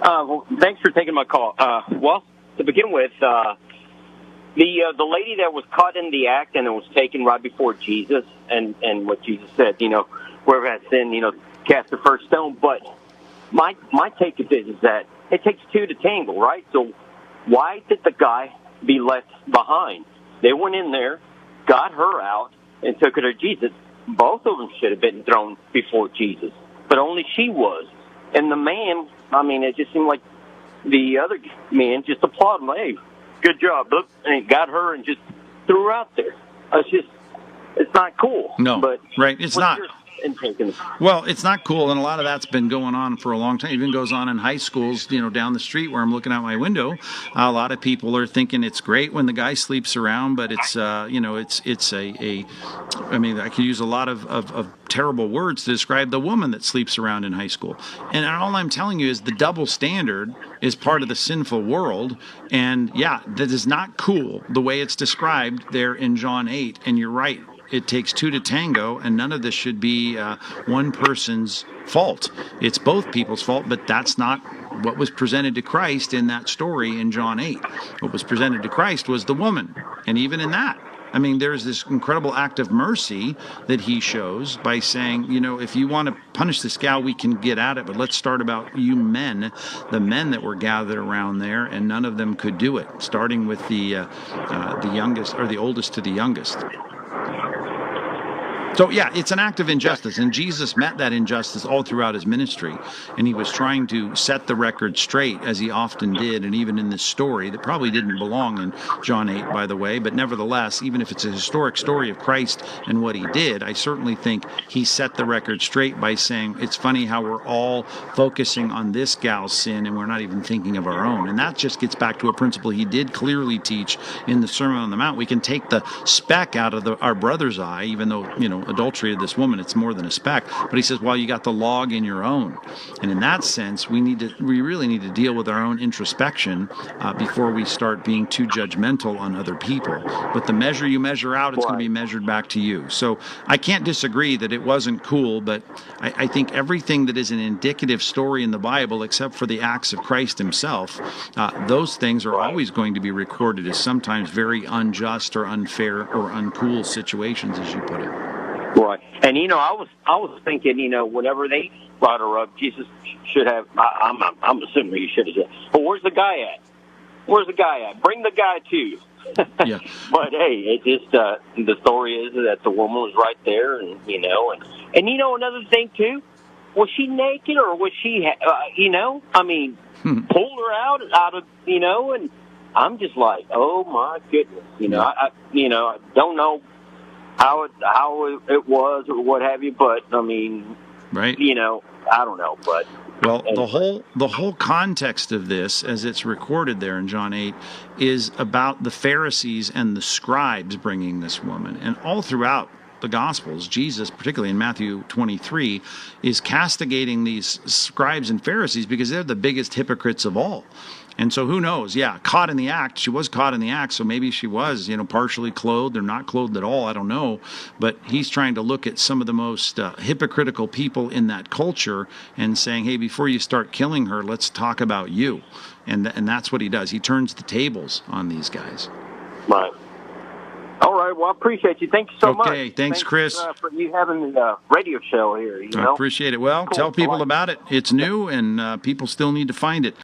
Well, thanks for taking my call. Well, to begin with, the lady that was caught in the act and it was taken right before Jesus, and what Jesus said, whoever has sinned, cast the first stone. But my take of this is that it takes two to tangle, right? So why did the guy be left behind? They went in there, got her out, and took her to Jesus. Both of them should have been thrown before Jesus, but only she was. And the man, it just seemed like the other man just applauded him. Hey, good job. Look, and he got her and just threw her out there. It's not cool. No, but right, it's not. Well, it's not cool, and a lot of that's been going on for a long time. It even goes on in high schools, down the street where I'm looking out my window. A lot of people are thinking it's great when the guy sleeps around, but it's, I could use a lot of terrible words to describe the woman that sleeps around in high school. And all I'm telling you is the double standard is part of the sinful world, and that is not cool the way it's described there in John 8, and you're right. It takes two to tango, and none of this should be one person's fault. It's both people's fault, but that's not what was presented to Christ in that story in John 8. What was presented to Christ was the woman, and even in that, there's this incredible act of mercy that he shows by saying, if you want to punish this gal, we can get at it, but let's start about you men, the men that were gathered around there, and none of them could do it, starting with the youngest, or the oldest to the youngest. So, it's an act of injustice, and Jesus met that injustice all throughout his ministry, and he was trying to set the record straight, as he often did, and even in this story that probably didn't belong in John 8, by the way, but nevertheless, even if it's a historic story of Christ and what he did, I certainly think he set the record straight by saying, it's funny how we're all focusing on this gal's sin, and we're not even thinking of our own, and that just gets back to a principle he did clearly teach in the Sermon on the Mount. We can take the speck out of our brother's eye, even though, adultery of this woman, it's more than a speck. But he says, well, you got the log in your own. And in that sense, we really need to deal with our own introspection before we start being too judgmental on other people. But the measure you measure out, it's going to be measured back to you. So I can't disagree that it wasn't cool, but I think everything that is an indicative story in the Bible, except for the acts of Christ himself, those things are always going to be recorded as sometimes very unjust or unfair or uncool situations, as you put it. Right. And, I was thinking, whenever they brought her up, Jesus should have, I'm assuming he should have said, well, where's the guy at? Where's the guy at? Bring the guy too. Yeah. But, hey, it just, the story is that the woman was right there, and another thing, too, was she naked or was she, pulled her out of, and I'm just like, oh, my goodness. I don't know how it was or what have you, but right? I don't know, but well, the whole context of this, as it's recorded there in John 8, is about the Pharisees and the scribes bringing this woman, and all throughout the Gospels, Jesus, particularly in Matthew 23, is castigating these scribes and Pharisees because they're the biggest hypocrites of all. And so who knows? Caught in the act. She was caught in the act, so maybe she was, partially clothed or not clothed at all. I don't know. But he's trying to look at some of the most hypocritical people in that culture and saying, hey, before you start killing her, let's talk about you. And that's what he does. He turns the tables on these guys. Right. All right. Well, I appreciate you. Thank you so much. Okay. Thanks, Chris. For you having the radio show here. I appreciate it. Well, cool. Tell people about it. It's new, and people still need to find it.